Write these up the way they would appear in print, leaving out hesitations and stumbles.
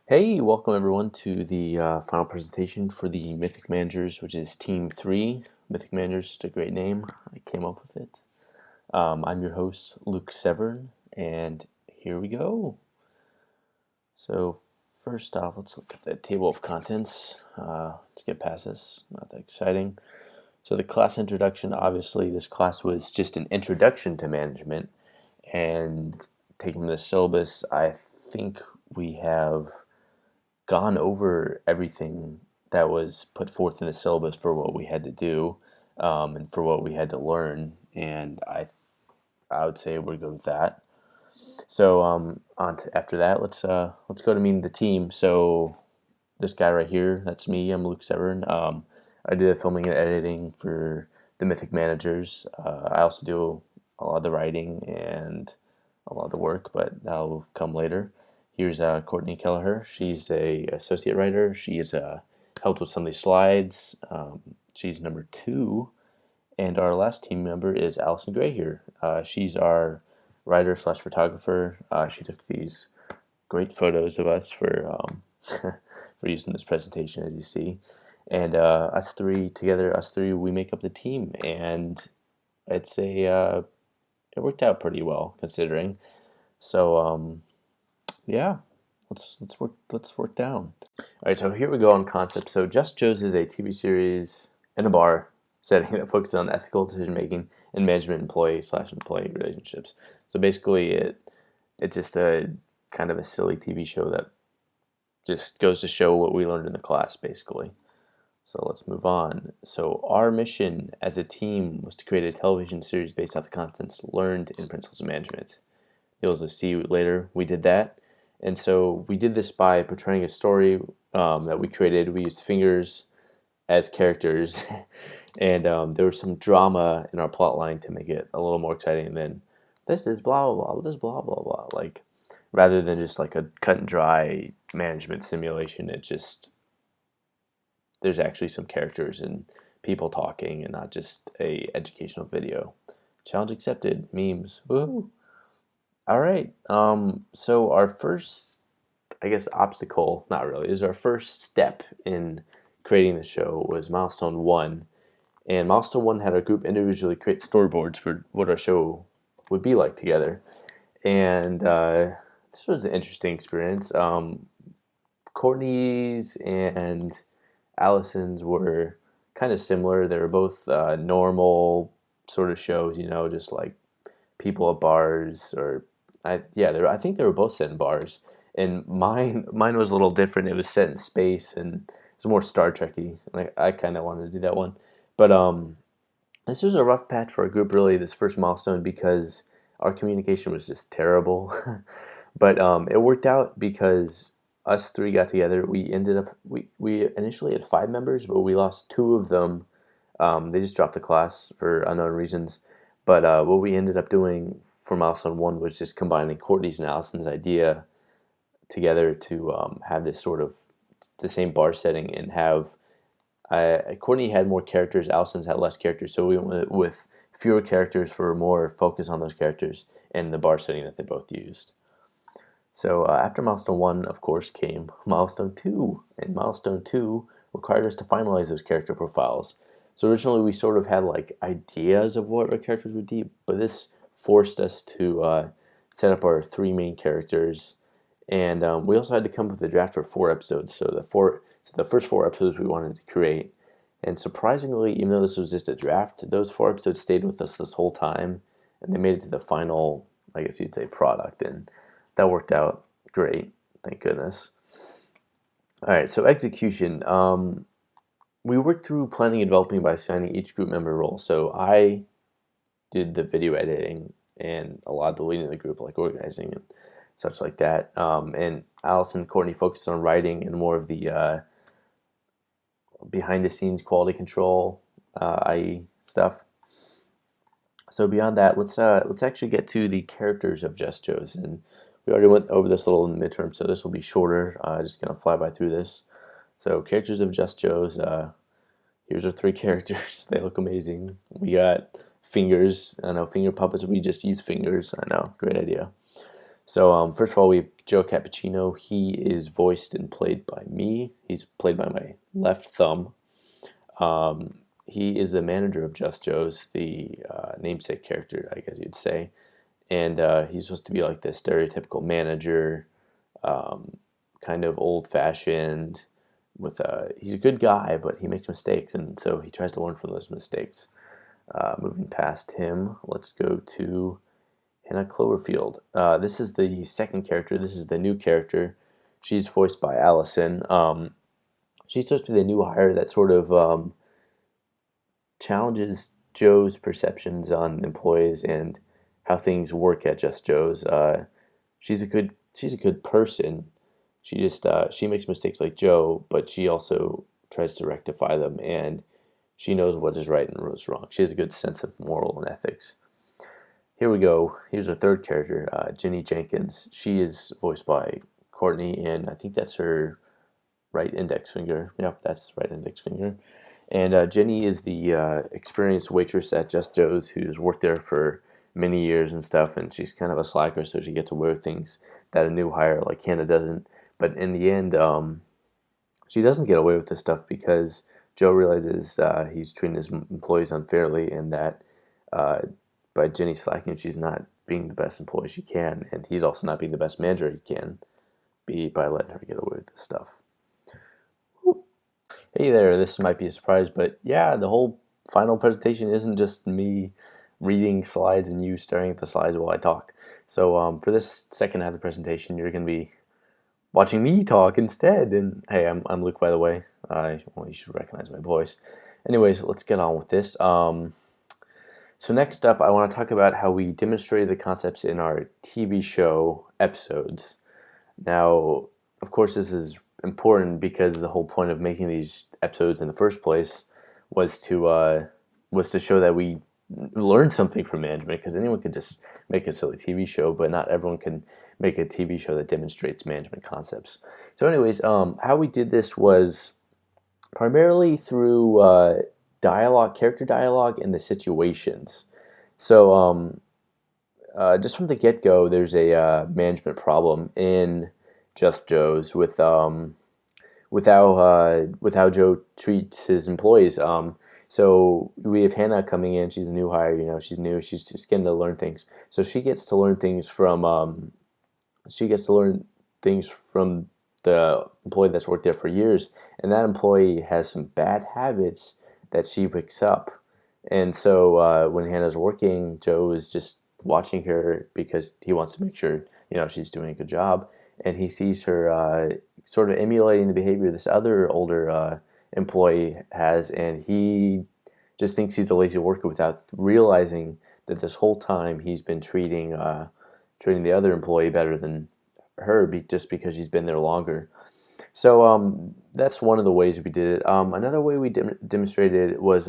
Hey, welcome everyone to the final presentation for the Mythic Managers, which is Team 3. Mythic Managers is a great name. I came up with it. I'm your host, Luke Severn, and here we go. So, first off, let's look at the table of contents. Let's get past this, not that exciting. So, the class introduction, obviously, this class was just an introduction to management, and taking the syllabus, I think we have gone over everything that was put forth in the syllabus for what we had to do, and for what we had to learn, and I would say we're good with that. So after that, let's go to meeting the team. So this guy right here, that's me. I'm Luke Severn. I do the filming and editing for the Mythic Managers. I also do a lot of the writing and a lot of the work, but that'll come later. Here's Courtney Kelleher. She's a associate writer. She has helped with some of these slides. She's number 2, and our last team member is Allison Gray here. She's our writer slash photographer. She took these great photos of us for for using this presentation, as you see. And us three together, we make up the team, and it's a it worked out pretty well considering. So yeah, let's work down. All right, so here we go on concept. So Just Joe's is a TV series in a bar setting that focuses on ethical decision making and management employee slash employee relationships. So basically, it's just a kind of a silly TV show that just goes to show what we learned in the class, basically. So let's move on. So our mission as a team was to create a television series based off the contents learned in Principles of Management. You'll see later we did that. And so we did this by portraying a story that we created. We used fingers as characters, and there was some drama in our plot line to make it a little more exciting than this is blah blah blah, this blah blah blah. Like rather than just like a cut and dry management simulation, it just there's actually some characters and people talking, and not just a educational video. Challenge accepted. Memes. Woo! All right. So our first, I guess, obstacle, not really, is our first step in creating the show was milestone 1. And milestone 1 had our group individually create storyboards for what our show would be like together. And this was an interesting experience. Courtney's and Allison's were kind of similar. They were both normal sort of shows, just like people at bars, or I think they were both set in bars. And mine was a little different. It was set in space, and it's more Star Trekky. Like I kind of wanted to do that one, but this was a rough patch for our group, really, this first milestone, because our communication was just terrible. But it worked out because us three got together. We initially had 5 members, but we lost 2 of them. They just dropped the class for unknown reasons. But what we ended up doing for milestone 1 was just combining Courtney's and Allison's idea together to have this sort of the same bar setting, and have Courtney had more characters, Allison's had less characters, so we went with fewer characters for more focus on those characters and the bar setting that they both used. So after milestone 1, of course, came milestone 2, and milestone 2 required us to finalize those character profiles. So originally we sort of had like ideas of what our characters would be, but this forced us to set up our 3 main characters, and we also had to come up with a draft for 4 episodes. So the first 4 episodes we wanted to create, and surprisingly, even though this was just a draft, those 4 episodes stayed with us this whole time, and they made it to the final, I guess you'd say, product, and that worked out great, thank goodness. All right, so execution. We worked through planning and developing by assigning each group member a role. So I did the video editing and a lot of the leading of the group, like organizing and such like that. And Allison and Courtney focused on writing and more of the behind the scenes quality control, i.e. stuff. So beyond that, let's actually get to the characters of Just Joe's, and we already went over this little in the midterm, so this will be shorter. Just gonna fly by through this. So characters of Just Joe's. Here's our 3 characters. They look amazing. We got fingers. I know, finger puppets. We just use fingers. I know, great idea. So first of all, we have Joe Cappuccino. He is voiced and played by me. He's played by my left thumb. He is the manager of Just Joe's, the namesake character, I guess you'd say. And he's supposed to be like the stereotypical manager, kind of old-fashioned. He's a good guy, but he makes mistakes, and so he tries to learn from those mistakes. Moving past him, let's go to Hannah Cloverfield. This is the second character. This is the new character. She's voiced by Allison. She's supposed to be the new hire that sort of challenges Joe's perceptions on employees and how things work at Just Joe's. She's a good person. She makes mistakes like Joe, but she also tries to rectify them, and she knows what is right and what is wrong. She has a good sense of moral and ethics. Here we go. Here's our third character, Jenny Jenkins. She is voiced by Courtney, and I think that's her right index finger. Yep, that's right index finger. And Jenny is the experienced waitress at Just Joe's who's worked there for many years and stuff, and she's kind of a slacker, so she gets away with things that a new hire like Hannah doesn't. But in the end, she doesn't get away with this stuff because Joe realizes he's treating his employees unfairly, and that by Jenny slacking, she's not being the best employee she can, and he's also not being the best manager he can be by letting her get away with this stuff. Hey there, this might be a surprise, but yeah, the whole final presentation isn't just me reading slides and you staring at the slides while I talk. So for this second half of the presentation, you're going to be watching me talk instead. And hey, I'm Luke, by the way. Well, you should recognize my voice. Anyways, let's get on with this. So next up, I want to talk about how we demonstrated the concepts in our TV show episodes. Now, of course, this is important because the whole point of making these episodes in the first place was to show that we learn something from management, because anyone could just make a silly TV show, but not everyone can make a TV show that demonstrates management concepts. So anyways, how we did this was primarily through character dialogue, and the situations. So just from the get-go, there's a management problem in Just Joe's with how Joe treats his employees. So we have Hannah coming in. She's a new hire. She's new. She's just getting to learn things. So she gets to learn things from the employee that's worked there for years, and that employee has some bad habits that she picks up. And so when Hannah's working, Joe is just watching her because he wants to make sure she's doing a good job, and he sees her sort of emulating the behavior this other older employee has, and he just thinks he's a lazy worker without realizing that this whole time he's been treating the other employee better than her just because she's been there longer. So that's one of the ways we did it. Another way we demonstrated it was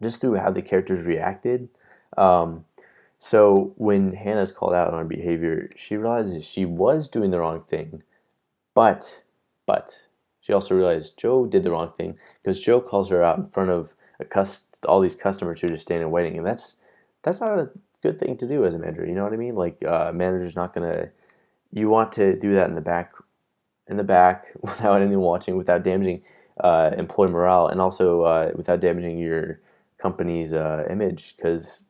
just through how the characters reacted. So when Hannah's called out on her behavior, she realizes she was doing the wrong thing, but she also realized Joe did the wrong thing because Joe calls her out in front of all these customers who are just standing waiting, and that's not a good thing to do as a manager. You know what I mean? Like manager's not gonna. You want to do that in the back without anyone watching, without damaging employee morale, and also without damaging your company's image, because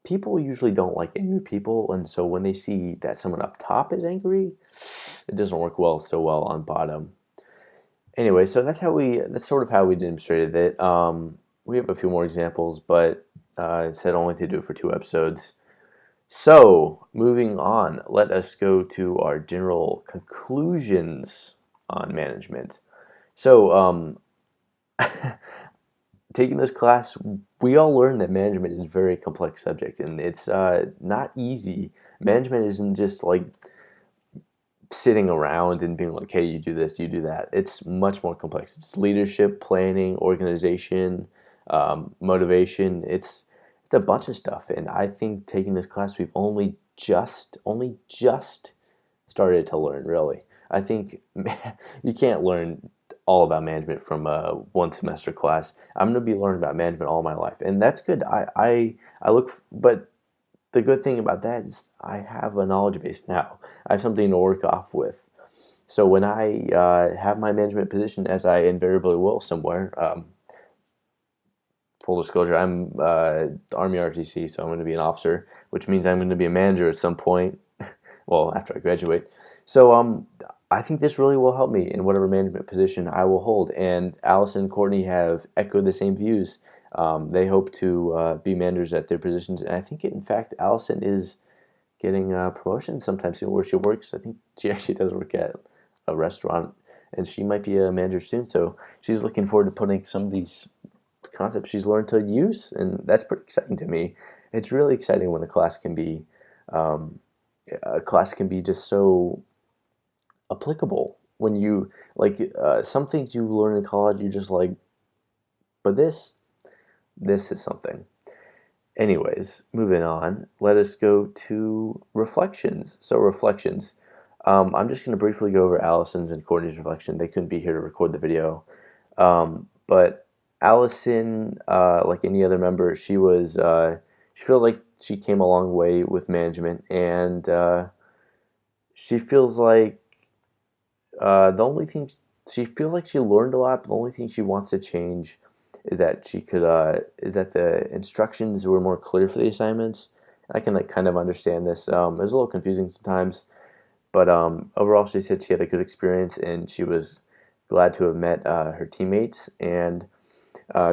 people usually don't like angry people, and so when they see that someone up top is angry, it doesn't work so well on bottom. Anyway, so that's sort of how we demonstrated it. We have a few more examples, but I said only to do it for 2 episodes. So, moving on, let us go to our general conclusions on management. So, taking this class, we all learned that management is a very complex subject, and it's not easy. Management isn't just like sitting around and being like, hey, you do this, you do that. It's much more complex. It's leadership, planning, organization, motivation. It's a bunch of stuff, and I think taking this class, we've only just started to learn, really. I think you can't learn all about management from a 1 semester class. I'm going to be learning about management all my life, and that's good. I look, but the good thing about that is I have a knowledge base now. I have something to work off with. So when I have my management position, as I invariably will somewhere, full disclosure, I'm Army RTC, so I'm going to be an officer, which means I'm going to be a manager at some point. Well, after I graduate. So I think this really will help me in whatever management position I will hold. And Allison and Courtney have echoed the same views. They hope to be managers at their positions, and I think, in fact, Allison is getting a promotion sometime soon where she works. I think she actually does work at a restaurant, and she might be a manager soon. So she's looking forward to putting some of these concepts she's learned to use, and that's pretty exciting to me. It's really exciting when um, a class can be just so applicable. When you like some things you learn in college, you just like, but this is something. Anyways, moving on, let us go to reflections. So reflections. I'm just going to briefly go over Allison's and Courtney's reflection. They couldn't be here to record the video. But Allison, like any other member, she feels like she came a long way with management, and she feels like the only thing she feels like she learned a lot, but the only thing she wants to change is that the instructions were more clear for the assignments. I can like kind of understand this. It was a little confusing sometimes, but overall, she said she had a good experience and she was glad to have met her teammates. And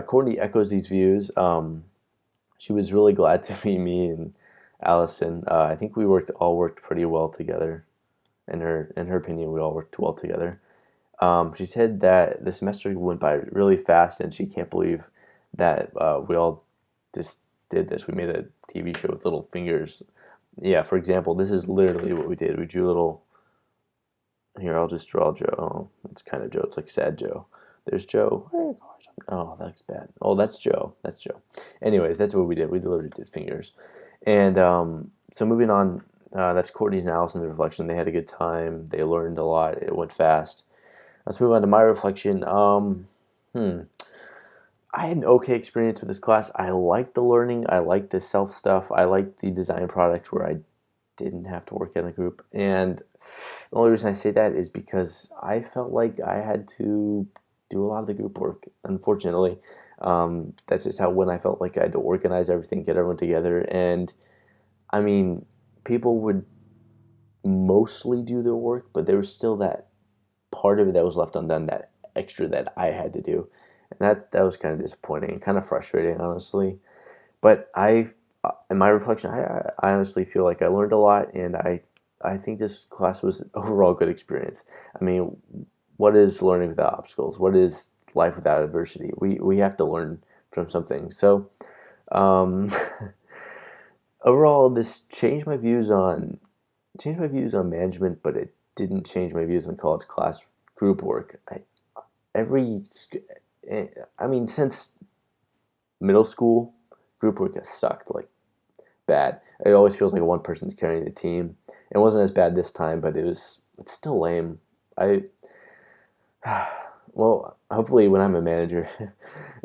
Courtney echoes these views. She was really glad to meet me and Allison. I think we all worked pretty well together. In her opinion, we all worked well together. She said that the semester went by really fast, and she can't believe that we all just did this. We made a TV show with little fingers. Yeah, for example, this is literally what we did. We drew little. Here, I'll just draw Joe. Oh, it's kind of Joe. It's like sad Joe. There's Joe. Oh, that looks bad. Oh, that's Joe. That's Joe. Anyways, that's what we did. We literally did fingers. And so moving on, that's Courtney's and Allison's reflection. They had a good time. They learned a lot. It went fast. Let's move on to my reflection. I had an okay experience with this class. I liked the learning. I liked the self stuff. I liked the design products where I didn't have to work in a group. And the only reason I say that is because I felt like I had to do a lot of the group work, unfortunately. That's just how when I felt like I had to organize everything, get everyone together. And I mean, people would mostly do their work, but there was still that part of it that was left undone, that extra that I had to do. And that was kind of disappointing and kind of frustrating, honestly. But in my reflection, I honestly feel like I learned a lot, and I think this class was an overall good experience. I mean, what is learning without obstacles? What is life without adversity? We have to learn from something. So, um, overall, this changed my views on management, but it didn't change my views on college class group work. Every, eh, I mean, since middle school, group work has sucked like bad. It always feels like one person's carrying the team. It wasn't as bad this time, but it's still lame. I well, hopefully when I'm a manager,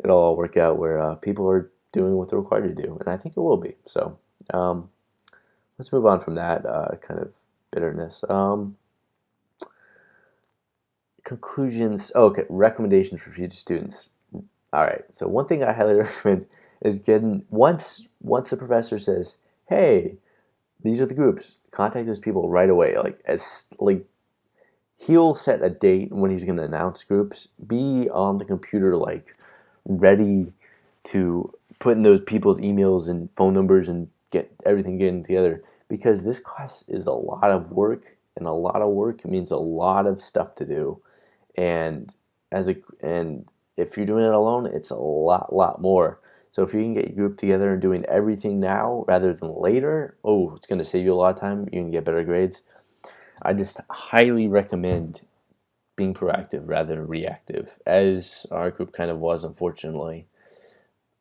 it'll all work out where people are doing what they're required to do, and I think it will be. So um, let's move on from that kind of bitterness. Conclusions. Oh, okay, recommendations for future students. All right. So one thing I highly recommend is getting once the professor says, "Hey, these are the groups," contact those people right away. Like he'll set a date when he's going to announce groups. Be on the computer, like ready to put in those people's emails and phone numbers and get everything getting together, because this class is a lot of work, and a lot of work means a lot of stuff to do. And and if you're doing it alone, it's a lot more. So if you can get your group together and doing everything now rather than later, oh, it's going to save you a lot of time. You can get better grades. I just highly recommend being proactive rather than reactive, as our group kind of was, unfortunately.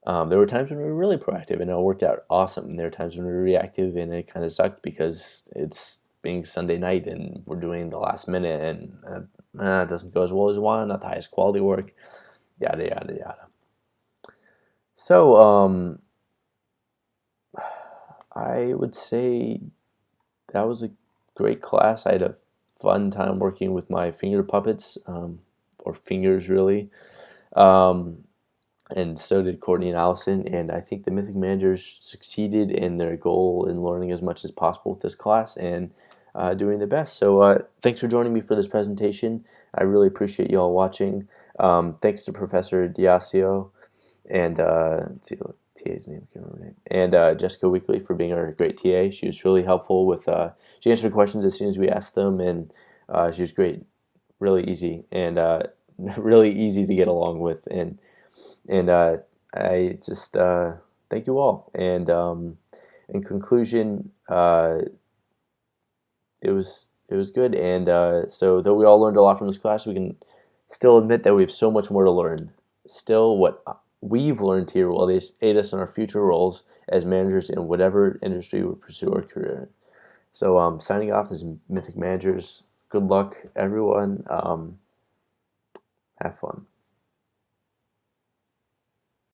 There were times when we were really proactive and it worked out awesome. And there were times when we were reactive and it kind of sucked because it's being Sunday night and we're doing the last minute, and it doesn't go as well as we want, not the highest quality work, yada, yada, yada. So, I would say that was a great class. I had a fun time working with my finger puppets, or fingers really. Um, and so did Courtney and Allison. And I think the Mythic Managers succeeded in their goal in learning as much as possible with this class and doing the best. So thanks for joining me for this presentation. I really appreciate you all watching. Thanks to Professor Diasio and let's see what TA's name, I can't remember her name, and Jessica Weekly for being our great TA. She was really helpful with she answered questions as soon as we asked them, and she was great, really easy, and really easy to get along with, and I just thank you all. And in conclusion, it was good. And so, though we all learned a lot from this class, we can still admit that we have so much more to learn. Still, what we've learned here will aid us in our future roles as managers in whatever industry we pursue our career in. So, signing off as Mythic Managers. Good luck, everyone. Have fun.